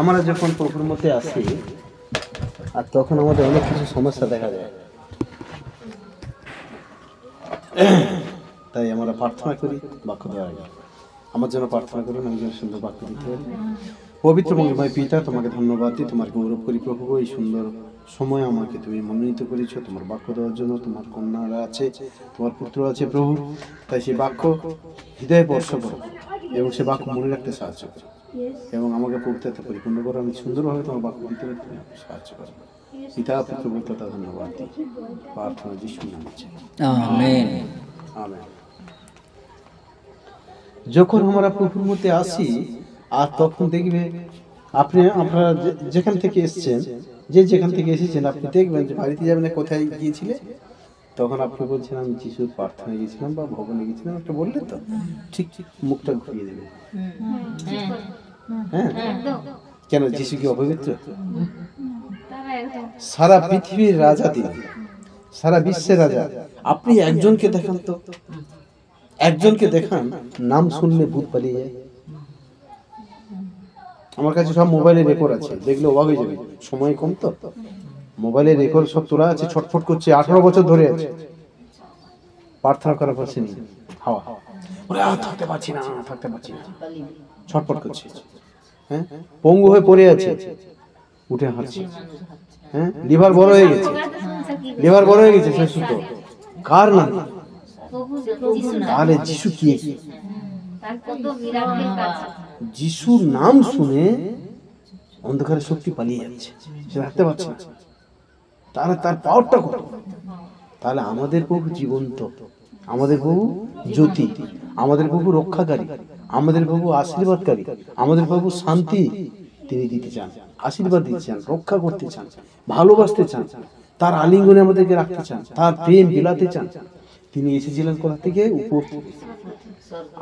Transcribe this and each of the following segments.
আমরা যখন প্রভুর মধ্যে আসি আর তখন আমাদের অনেক কিছু সমস্যা দেখা যায়, তাই আমরা প্রার্থনা করি বাক্য দেওয়ার আগে। আমার জন্য প্রার্থনা করুন, আমি যেন সুন্দর বাক্য দিতে পারি। পবিত্র মঙ্গলময় পিতা, তোমাকে ধন্যবাদ দিই, তোমার গৌরব করি প্রভু। এই সুন্দর সময় আমাকে তুমি মনোনীত করেছো তোমার বাক্য দেওয়ার জন্য। তোমার কন্যারা আছে, তোমার পুত্র আছে প্রভু, তাই সেই বাক্য হৃদয়ে স্পর্শ করো এবং সে বাক্য মনে রাখতে সাহায্য করো এবং আমাকে পবিত্রতা পরিপূর্ণ করো। আমি সুন্দরভাবে তোমার বাক্য দিতে পারতে সাহায্য করো। পিতা পুত্র পবিত্রতা ধন্যবাদ দিই, প্রার্থনা যিশুর নামে চাই, আমেন আমেন। যখন আমরা প্রভুর মধ্যে আসি আর তখন দেখবে আপনারা যেখান থেকে এসেছেন, যেখান থেকে এসেছেন, আপনি দেখবেন যে বাড়িতে যাবেন না, কোথায় গিয়েছিলে, তখন আপনি বলছেন আমি যিশুর প্রার্থনায় গেছিলাম বা ভবনে গেছিলাম, একটা বললেন তো ঠিক ঠিক মুখটা ঘুরিয়ে দেবেন। হ্যাঁ, কেন যিশু কি অপবিত্র? সারা পৃথিবীর রাজা তিনি, সারা বিশ্বের রাজা। আপনি একজনকে দেখান তো, একজনকে দেখান নাম শুনলে ভূত পালিয়ে যায়। আমার কাছে সব মোবাইলে রেকর্ড আছে, দেখলে অবাক হয়ে যাবে। সময় কম তো, মোবাইলে রেকর্ড সব তোলা আছে। ছটফট করছে, 18 বছর ধরে আছে, প্রার্থনা করার পারছে না, হাওয়া থাকতে পারছি না, থাকতে পারছি না, ছটফট করছে। হ্যাঁ, পঙ্গু হয়ে পড়ে আছে, উঠে হাঁটছে। হ্যাঁ, লিভার বড় হয়ে গেছে, লিভার বড় হয়ে গেছে, সে সুস্থ। কার নাম? তাহলে যিশু কি? যিশুর নাম শুনে অন্ধকারের শক্তি পালিয়ে যাচ্ছে, সে রাখতে পারছে না। তাহলে তার পাওয়ারটা কত? তাহলে আমাদের প্রভু জীবন্ত, আমাদের প্রভু জ্যোতি, আমাদের প্রভু রক্ষাকারী, আমাদের প্রভু আশীর্বাদকারী, আমাদের প্রভু শান্তি তিনি দিতে চান, আশীর্বাদ দিতে চান, রক্ষা করতে চান, ভালোবাসতে চান, তার আলিঙ্গনে আমাদেরকে রাখতে চান, তার প্রেম বিলাতে চান। তিনি এসেছিলেন কোথা থেকে? উপর থেকে।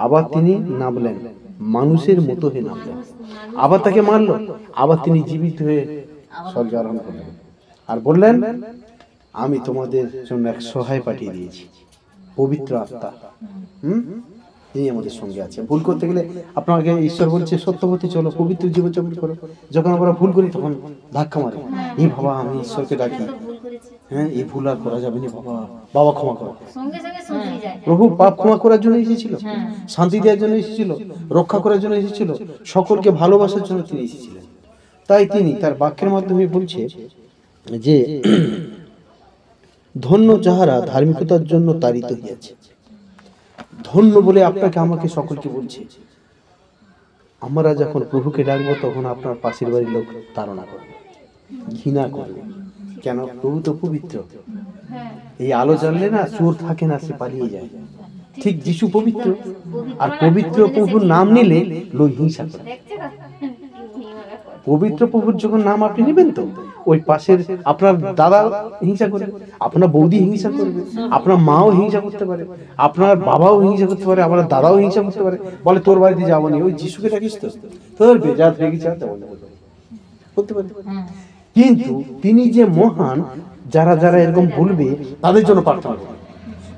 আবার তিনি নামলেন, মানুষের মতো হয়ে নামলেন, আবার তাকে মারলো, আবার তিনি জীবিত হয়ে স্বর্গে আরোহণ করলেন আর বললেন আমি তোমাদের জন্য এক সহায় পাঠিয়ে দিয়েছি, পবিত্র আত্মা। তিনি আমাদের সঙ্গে আছে। ভুল করতে গেলে আপনাকে ঈশ্বর বলছে সত্যপথে চলো, পবিত্র জীবনযাপন করো। যখন আমরা ভুল করি তখন ধাক্কা মারে, এই বাবা আমি ঈশ্বরকে ডাকি, হ্যাঁ এই ভুল আর করা যাবে না, বাবা বাবা ক্ষমা করো। প্রভু পাপ ক্ষমা করার জন্য এসেছিল, শান্তি দেওয়ার জন্য এসেছিল, রক্ষা করার জন্য এসেছিল, সকলকে ভালোবাসার জন্য তিনি এসেছিলেন। তাই তিনি তার বাক্যের মাধ্যমে বলছে যে ধন্য যাহারা ধার্মিকতার জন্য তাড়িত হইয়াছে। ধন্য বলে আপনাকে আমাকে সকলকে বলছে। আমরা যখন প্রভুকে ডাকবো তখন আপনার পাশের বাড়ির লোক তাড়না করবে, ঘৃণা করবে। কেন? প্রভু তো পবিত্র। এই আলো জ্বাললে না চোর থাকে না, সে পালিয়ে যায়। ঠিক যিশু পবিত্র, আর পবিত্র প্রভুর নাম নিলে লোক হিংসা করে। পবিত্র প্রভুর যখন নাম আপনি নেবেন তো ওই পাশের আপনার দাদা হিংসা করবে, আপনার বৌদি হিংসা করবে, আপনার মাও হিংসা করতে পারে, আপনার বাবাও হিংসা করতে পারে, আপনার দাদাও হিংসা করতে পারে। বলে তোর বাড়িতে যাবো না, ওই যিশুকে ডাকিস তো, তোর বেজাত হয়ে গেছে বলতে পারে। কিন্তু তিনি যে মহান, যারা যারা এরকম বলবে তাদের জন্য প্রার্থনা করো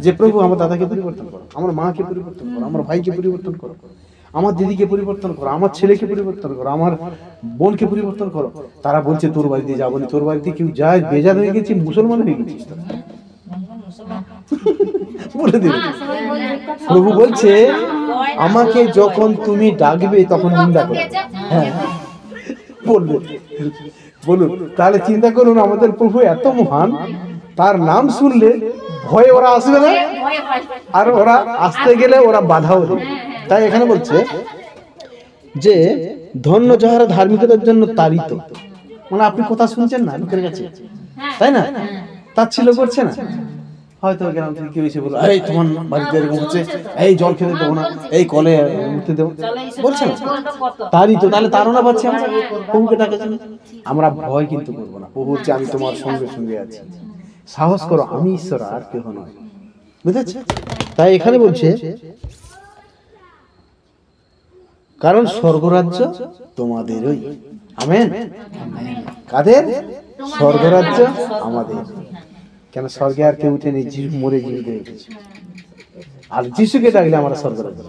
যে প্রভু আমার দাদাকে পরিবর্তন করো, আমার মাকে পরিবর্তন করো, আমার ভাইকে পরিবর্তন করো, আমার দিদিকে পরিবর্তন করো, আমার ছেলেকে পরিবর্তন করো, আমার বোনকে পরিবর্তন করো। তারা বলছে তোর বাড়িতে যাবো না, তোর বাড়িতে কেউ যায় বেজাত হয়ে গেছে, মুসলমান হয়ে গেছিস বলে দেবে। প্রভু বলছে আমাকে যখন তুমি ডাকবে তখন নিন্দা করো। হ্যাঁ বলবে, বলুন। তাহলে চিন্তা করুন, আমাদের প্রভু এত মহান, তার নাম শুনলে ভয়ে ওরা আসবে না, আর ওরা আসতে গেলে ওরা বাধাও দেবে। তাই এখানে বলছে যে ধন্য যাহারা ধার্মিকতার জন্য তাড়িত। মানে আপনি কথা শুনছেন না লোকের কাছে, তাই না? তাচ্ছিল্য করছে না, হয়তো গ্রাম থেকে কেউ এসে বলল এই তোমার বাড়িতে এরকম হচ্ছে, এই জল খেতে দেবো না, এই কলে উঠতে দেবো, বলছে না? তারই তো, তাহলে তারা পাচ্ছে আমরা প্রভুকে ডাকাচ্ছি। আমরা ভয় কিন্তু করবো না। প্রভু হচ্ছে আমি তোমার সঙ্গে সঙ্গে আছি, সাহস করো, আমি ঈশ্বর আর কেউ নয়। বুঝেছ? তাই এখানে বলছে কারণ স্বর্গরাজ্য তোমাদেরই। আমেন। কাদের? স্বর্গরাজ্য আমাদের। কেন? স্বর্গে আর কেউ উঠেনি, যিশু মরে জীবিত হয়ে গেছে। আর যিশুকে ডাকলে আমরা স্বর্গরাজ্য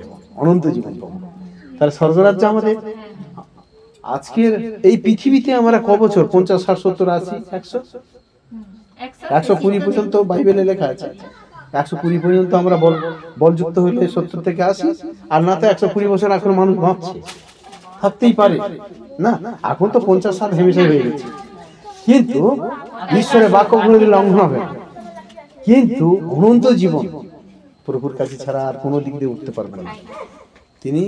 অনন্ত জীবন পাবো। তাহলে স্বর্গরাজ্য আমাদের। আজকের এই পৃথিবীতে আমরা ক বছর, 50, 60, 70, 80, 100, 120 পর্যন্ত বাইবেলে লেখা আছে। 120 পর্যন্ত আমরা বলযুক্ত হইলে 70 থেকে 80, আর না তো 120 বছর এখন মানুষ ভাবছে থাকতেই পারে না। এখন তো 50-60 হেমেশাই হয়ে গেছে, কিন্তু ঈশ্বরের বাক্য কোনোদিন লঙ্ঘন হবে না। কিন্তু অনন্ত জীবন প্রভুর কাছে ছাড়া আর কোনো দিক দিয়ে উঠতে পারবে না। তিনি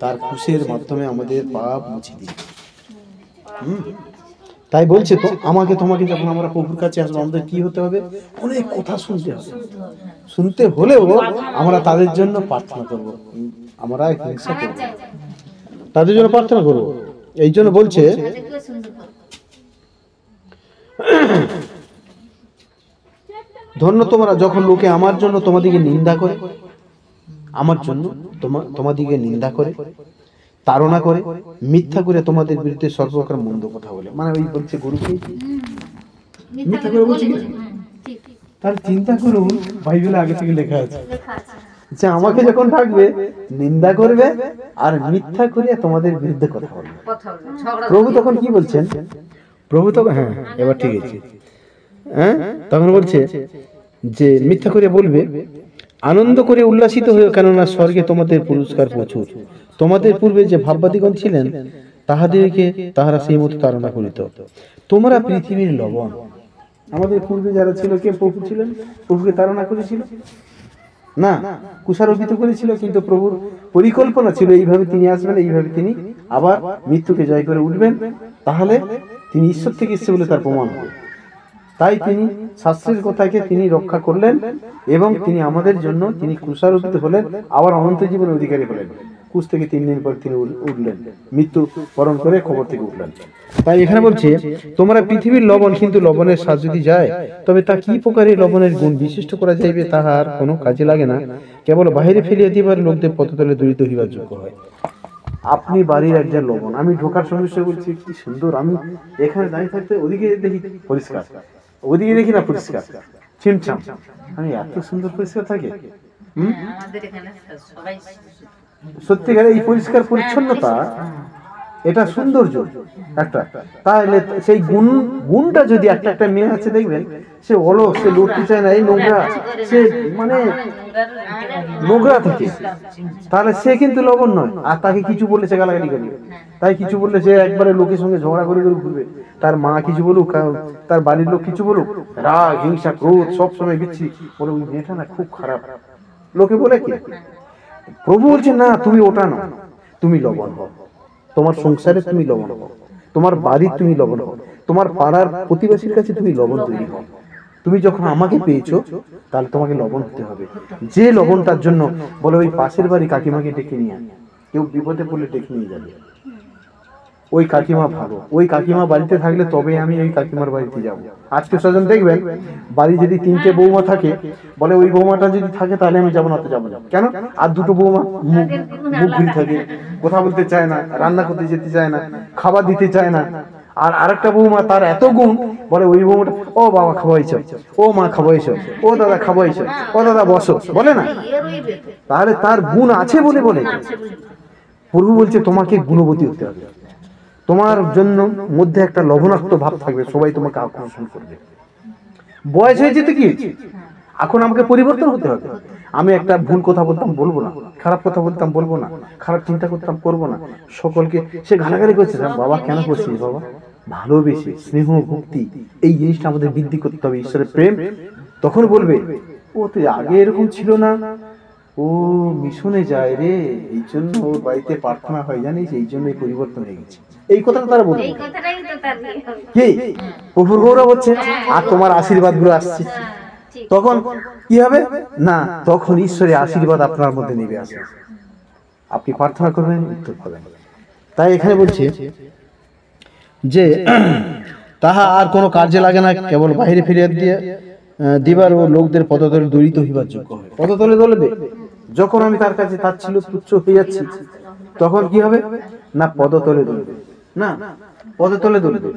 তার ক্রুশের মাধ্যমে আমাদের পাপ মুছে দিন। তাই বলছে তো, আমাকে তোমাকে যখন আমরা প্রভুর কাছে আসবো, আমাদের কি হতে হবে? অনেক কথা শুনতে হবে। শুনতে হলেও আমরা তাদের জন্য প্রার্থনা করব, আমরা হিংসা করব, তাদের জন্য প্রার্থনা করব। এই জন্য বলছে, ধন্য তোমরা যখন লোকে আমার জন্য তোমাদিকে নিন্দা করে, আমার জন্য তোমাদিকে নিন্দা করে, তাড়না করে, মিথ্যা করে তোমাদের বিরুদ্ধে সর্বপ্রকার মন্দ কথা বলে। মানে ওই বলছে গরুকে মিথ্যা করে বলছে কি? তার চিন্তা করুন, বাইবেলে আগে থেকে লেখা আছে যে আমাকে যখন ডাকবে, নিন্দা করবে আর মিথ্যা করে তোমাদের বিরুদ্ধে কথা বলবে। প্রভু তখন কি বলছেন? প্রভু তখন, হ্যাঁ এবার ঠিক আছে, হ্যাঁ তখন বলছে যে মিথ্যা করে বলবে, আনন্দ করে উল্লাসিত হয়ে, কেননা স্বর্গে তোমাদের পুরস্কার প্রচুর। তোমাদের পূর্বে যে ভাববাদীগণ ছিলেন, তাহাদেরকে তাহারা সেই মতো তাড়না করিত। তোমরা পৃথিবীর লবণ। আমাদের পূর্বে যারা ছিল, কে? প্রভু ছিলেন। প্রভুকে তাড়না করেছিল না, কুষারোপিত করেছিল, কিন্তু প্রভুর পরিকল্পনা ছিল এইভাবে তিনি আসবেন, এইভাবে তিনি আবার মৃত্যুকে জয় করে উঠবেন, তাহলে তিনি ঈশ্বর থেকে এসেছে বলে তার প্রমাণ হবে। তাই তিনি শাস্ত্রের কথাকে তিনি রক্ষা করলেন এবং তিনি আমাদের জন্য তিনি ক্রুশারোপিত হলেন, আবার অনন্ত জীবনের অধিকারী হলেন। ক্রুশ থেকে 3 দিন পর তিনি উঠলেন, মৃত্যু বরণ করে খবর থেকে উঠলেন। তাই এখানে বলছে, তোমরা পৃথিবীর লবণ, কিন্তু লবণের স্বাদ যদি যায়, তবে তা কি প্রকারে লবণের গুণ বিশিষ্ট করা যাইবে, তাহার কোনো কাজে লাগে না, কেবল বাহিরে ফেলিয়া দিবার লোকদের পথতলে দূরিত হইবার যোগ্য হয়। আপনি বাড়ির একজন লবণ। আমি ঢোকার সমস্যা বলছি কি সুন্দর, আমি এখানে দাঁড়িয়ে থাকতে ওদিকে দেখি পরিষ্কার, ওদিকে দেখি না পরিষ্কার, ছিমছাম। আমি এত সুন্দর পরিষ্কার থাকে। সত্যিকার এই পরিষ্কার পরিচ্ছন্নতা, এটা সৌন্দর্য একটা। তাহলে সেই গুণটা যদি একটা মেয়ে আছে, দেখবেন সে অলস, সে লড়তে চায় না, এই নোংরা, সে মানে নোংরা থাকে, তাহলে সে কিন্তু লবণ নয়। আর তাকে কিছু বললে সে গালাগালি করবে, তাই কিছু বললে সে একবারে লোকের সঙ্গে ঝগড়া করে ঘুরবে। তার মা কিছু বলুক, তার বাড়ির লোক কিছু বলুক, রাগ, হিংসা, ক্রোধ সবসময় বিচ্ছি বলে, ওই মেয়েটা না খুব খারাপ, লোকে বলে কি? প্রভু বলছে না, তুমি ওটা না, তুমি লবণ হও। তোমার সংসারে তুমি লবণ হও, তোমার বাড়ির তুমি লবণ হও, তোমার পাড়ার প্রতিবেশীর কাছে তুমি লবণ তৈরি হও। তুমি যখন আমাকে পেয়েছো, তাহলে তোমাকে লবণ হতে হবে। যে লবণটার জন্য বলে ওই পাশের বাড়ি কাকিমাকে ডেকে নিয়ে আয়, কেউ বিপদে পড়লে ডেকে নিয়ে যাবে, ওই কাকিমা ভালো, ওই কাকিমা বাড়িতে থাকলে তবে আমি ওই কাকিমার বাড়িতে যাব। আত্মীয় স্বজন দেখবেন বাড়ি যদি 3টে বৌমা থাকে, বলে ওই বৌমাটা যদি থাকে তাহলে আমি যাবো না, তো যাবো না। কেন? আর 2টো বৌমা মুখ ঘুরি থাকে, কথা বলতে চায় না, রান্না করতে যেতে চায় না, খাবার দিতে চায় না। আর আরেকটা বৌমা, তার এত গুণ, বলে ওই বৌমাটা, ও বাবা খাওয়াইছো, ও মা খাওয়াইছো, ও দাদা খাওয়াইছো, ও দাদা বসো, বলে না? তাহলে তার গুণ আছে বলে বলে। প্রভু বলছে তোমাকে গুণবতী হতে হবে, তোমার জন্য মধ্যে একটা লবণাক্ত ভাব থাকবে, সবাই তোমাকে আকর্ষণ করবে। বয়স হয়ে যেতে কি, এখন আমাকে পরিবর্তন হতে হবে। আমি একটা ভুল কথা বলতাম, বলবো না, খারাপ কথা বলতাম, বলবো না, খারাপ চিন্তা করতাম, করবো না। সকলকে সে গালাগালি করছে, বাবা কেন করছিস বাবা? ভালোবেসে, স্নেহ, ভক্তি, এই জিনিসটা আমাদের বৃদ্ধি করতে হবে, ঈশ্বরের প্রেম। তখন বলবে, ও তো আগে এরকম ছিল না, ও মিশনে যায় রে, এই জন্য ওর বাড়িতে প্রার্থনা হয়, জানিস, এই জন্যই পরিবর্তন হয়ে গেছে। এই কথাটা তারা বলবে, কি প্রভুর গৌরব হচ্ছে আর তোমার আশীর্বাদ গুলো আসছে। তখন কি হবে না, তখন ঈশ্বরের আশীর্বাদ আপনার মধ্যে নেমে আসে, আপনি প্রার্থনা করবেন, উত্তর পাবেন। তাই এখানে বলছে যে তাহা আর কোনো কাজে লাগে না, কেবল বাহিরে ফিরিয়ে দিয়ে দিবার ও লোকদের পদতলে দূরিত হইবার যোগ্য হয়। পদতলে দলবে, যখন আমি তার কাছে তাচ্ছিল্য তুচ্ছ হয়ে যাচ্ছি, তখন কি হবে না, পদতলে দলবে না, পদতলে দলবে।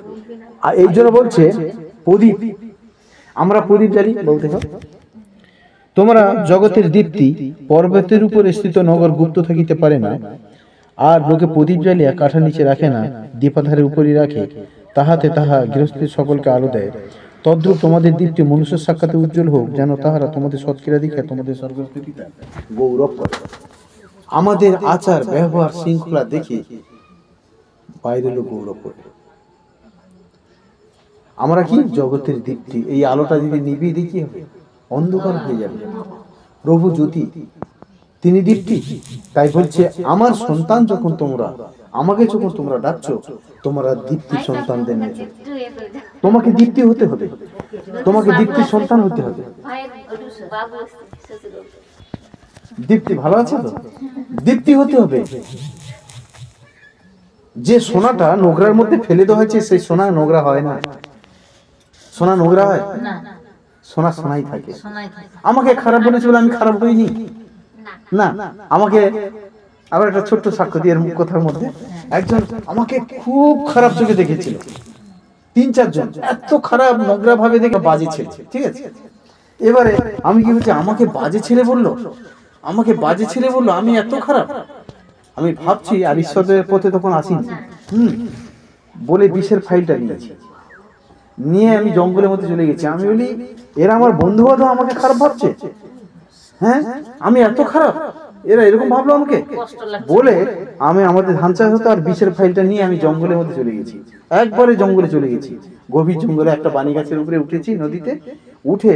আর এই জন্য বলছে প্রদীপ, আমরা প্রদীপ জ্বালি, বলতে হবে তোমরা জগতের দীপ্তি, পর্বতের উপর স্থিত নগর গুপ্ত থাকিতে পারে না, আর লোকে প্রদীপ জ্বালিয়া কাঠার নিচে রাখে না, দীপাধারের উপরই রাখে, তাহাতে তাহা গৃহস্থের সকলকে আলো দেয়। তদ্রূপ তোমাদের দীপ্তি মনুষ্য সাক্ষাতে উজ্জ্বল হোক, যেন তাহারা তোমাদের সৎক্রিয়া দেখে তোমাদের স্বর্গস্থ পিতা গৌরব করে। আমাদের আচার ব্যবহার শৃঙ্খলা দেখে বাইরের লোক গৌরব করে। আমরা কি জগতের দীপ্তি, এই আলোটা যদি নিভিয়ে দিই কি হবে? অন্ধকার হয়ে যাবে। প্রভু জ্যোতি, তিনি দীপ্তি। তাই বলছে আমার সন্তান যখন তোমরা, আমাকে যখন তোমরা ডাকছো, তোমরা দীপ্তি সন্তানদের নিয়ে, তোমাকে দীপ্তি হতে হবে, তোমাকে দীপ্তির সন্তান হতে হবে। দীপ্তি ভালো আছে তো? দীপ্তি হতে হবে। যে সোনাটা নোংরার মধ্যে ফেলে দেওয়া হয়েছে, সেই সোনা নোংরা হয় না। সোনা নোংরা হয়? সোনা সোনাই থাকে। আমাকে খারাপ বলেছে বলে আমি খারাপ হইনি না। আমাকে আবার একটা ছোট্ট সাক্ষ্য দিয়ে কথার মধ্যে, একজন আমাকে খুব খারাপ চোখে দেখেছিল, 3-4 জন এত খারাপ নোংরা ভাবে দেখে, বাজে ছেলে, ঠিক আছে। এবারে আমি কি বলছি, আমাকে বাজে ছেলে বললো, আমাকে বাজে ছেলে বললো, আমি এত খারাপ। আমি ভাবছি আর ঈশ্বরের পথে তখন আসিনি, বলে বিষের ফাইলটা নিয়েছি, নিয়ে আমি জঙ্গলের মধ্যে চলে গেছি। আমি বলি এরা আমার বন্ধু বান্ধব আমাকে খারাপ ভাবছে, হ্যাঁ আমি এত খারাপ, এরা এরকম ভাবলো আমাকে বলে, আমি আমাদের ধান চাষ হতো, আর বিষের ফাইলটা নিয়ে আমি জঙ্গলের মধ্যে চলে গেছি। একবারে জঙ্গলে চলে গেছি, গভীর জঙ্গলে একটা বানি গাছের উপরে উঠেছি, নদীতে উঠে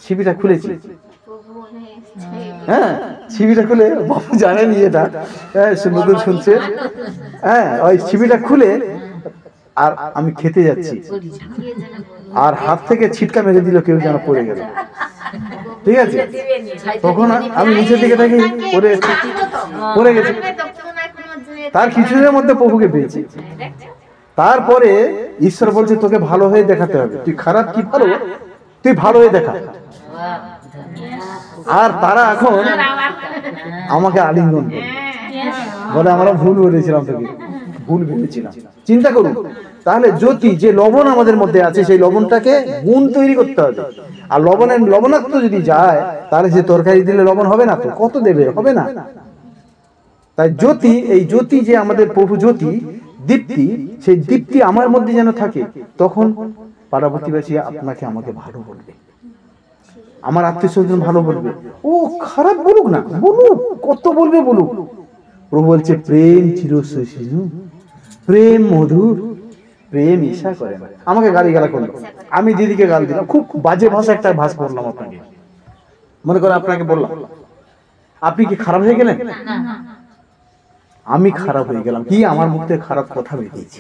ছিপিটা খুলেছি। হ্যাঁ ছিপিটা খুলে, বাবু জানেনি এটা, হ্যাঁ নতুন শুনছে, হ্যাঁ ওই ছিপিটা খুলে আর আমি খেতে যাচ্ছি, আর হাত থেকে ছিটকা মেরে দিল, কেউ যেন পড়ে গেল, ঠিক আছে। তখন আমি নিচের দিকে থাকি, পড়ে গেছি। তার কিছুদিনের মধ্যে প্রভুকে পেয়েছি। তারপরে ঈশ্বর বলছে তোকে ভালো হয়ে দেখাতে হবে, তুই খারাপ কি ভালো, তুই ভালো হয়ে দেখা। আর তারা এখন আমাকে আলিঙ্গন করে বলে আমরা ভুল বলেছিলাম, তোকে ভুল ভেবেছিলাম। চিন্তা করুন তাহলে, জ্যোতি যে লবণ আমাদের মধ্যে আছে, সেই লবণটাকে গুণ তৈরি করতে হবে। আর লবণের লবণাক্ত যদি যায়, তাহলে সে তরকারি দিলে লবণ হবে না তো, কত দেবে, হবে না। তাই জ্যোতি, এই জ্যোতি যে আমাদের প্রভু জ্যোতি দীপ্তি, সেই দীপ্তি আমার মধ্যে যেন থাকে, তখন পাড়া প্রতিবেশী আপনাকে আমাকে ভালো বলবে, আমার আত্মীয় স্বজন ভালো বলবে। ও খারাপ বলুক না, বলুক, কত বলবে বলুক। প্রভু বলছে প্রেম চিরস্থায়ী, প্রেম মধুর, প্রেম ঈর্ষা করে না। আমাকে গালি গালা করলো, আমি দিদিকে গাল দিলাম, খুব বাজে ভাষা একটা ভাষা বললাম আপনাকে, মনে করে আপনাকে বললাম, আপনি কি খারাপ হয়ে গেলেন? আমি খারাপ হয়ে গেলাম কি, আমার মুখ থেকে খারাপ কথা বেরিয়েছে।